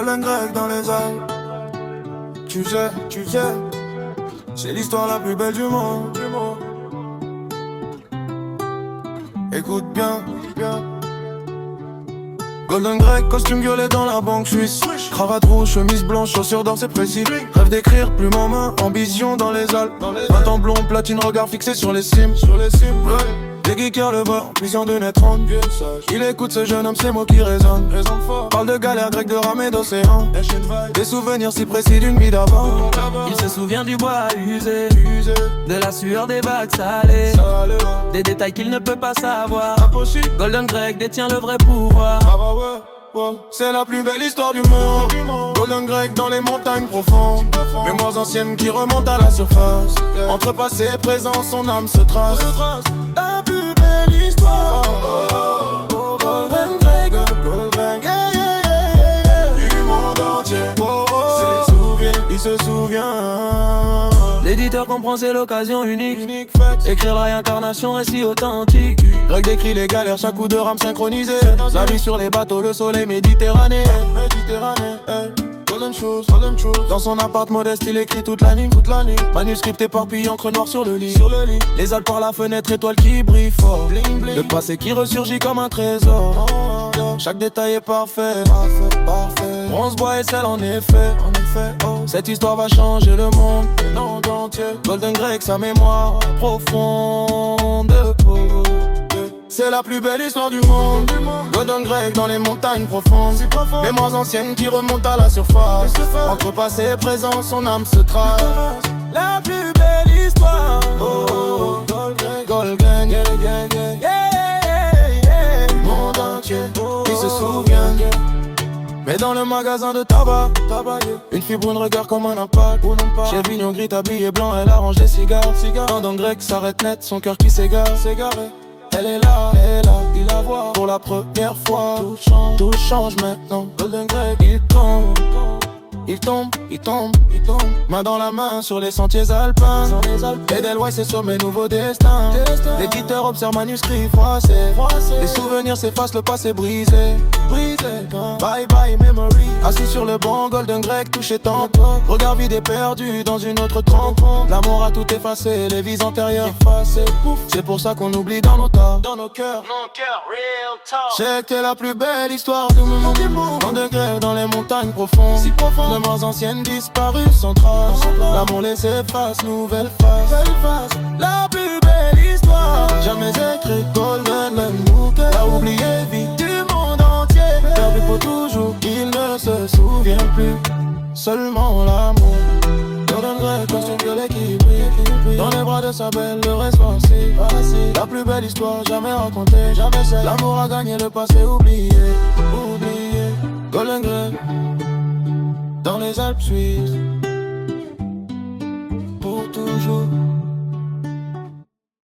Golden Greg dans les Alpes. Tu sais, c'est l'histoire la plus belle du monde. Écoute bien. Golden Greg, costume violet dans la banque suisse. Cravate rouge, chemise blanche, chaussures d'or, c'est précis. Rêve d'écrire, plume en main, ambition dans les Alpes. Un temps blond, platine, regard fixé sur les cimes. Des geekers le voient, vision de naître en vieux sage. Il écoute ce jeune homme, ces mots qui résonnent. Parle de galère grecque, de rame et d'océan. Des souvenirs si précis d'une vie d'avant. Il se souvient du bois usé, de la sueur des vagues salées, des détails qu'il ne peut pas savoir. Impossible. Golden Greg détient le vrai pouvoir. Ah bah ouais. C'est la plus belle histoire du monde. Golden Greg dans les montagnes profondes. Mémoires anciennes qui remontent à la surface. Entre passé et présent, son âme se trace. La plus belle histoire. Golden Greg, du monde entier. Il se souvient. L'éditeur comprend, c'est l'occasion unique. Écrire la réincarnation, récit authentique. Greg décrit les galères, chaque coup de rame synchronisé. La vie sur les bateaux, le soleil méditerranéen. Golden shoes. Dans son appart modeste, il écrit toute la nuit. Manuscrit éparpillé, encre noire sur le lit. Les Alpes par la fenêtre, étoile qui brille fort. Le passé qui ressurgit comme un trésor. Chaque détail est parfait. Bronze, bois et sel en effet. Cette histoire va changer le monde entier. Golden Greg, sa mémoire profonde. C'est la plus belle histoire du monde. Golden Greg dans les montagnes profondes. Mémoires anciennes qui remontent à la surface. Entre passé et présent, son âme se trace. La plus belle histoire. Golden monde entier, il se souvient. Mais dans le magasin de tabac, une fille brune regarde comme un impact. Chez Vignon gris habillé blanc, elle arrange les cigares. Golden Greg s'arrête net, son cœur qui s'égare. Elle est là, il la voit pour la première fois. Tout change maintenant. Golden Greg, il tombe, main dans la main sur les sentiers alpins. Edelweiss c'est sur mes nouveaux destins. L'éditeur observe manuscrit froissé. Les souvenirs s'effacent, le passé brisé. Bye bye memory. Assis sur le banc, Golden Greg touché tant. Regard vide et perdu dans une autre trempe. L'amour a tout effacé, les vies antérieures effacées. C'est pour ça qu'on oublie dans nos cœurs. Real talk. J'ai que la plus belle histoire du monde. Golden Greg dans les montagnes profondes. Mémoires anciennes disparues sans trace. L'amour laissé face, nouvelle face. La plus belle histoire jamais écrite. Golden l'amour l'a oublié vite du monde entier. Perdu pour toujours, il ne se souvient plus. Seulement l'amour. Golden Greg, costume violet qui brille. Dans les bras de sa belle, le reste facile. La plus belle histoire jamais racontée. L'amour a gagné, le passé oublié. Golden Greg dans les Alpes suisses, pour toujours.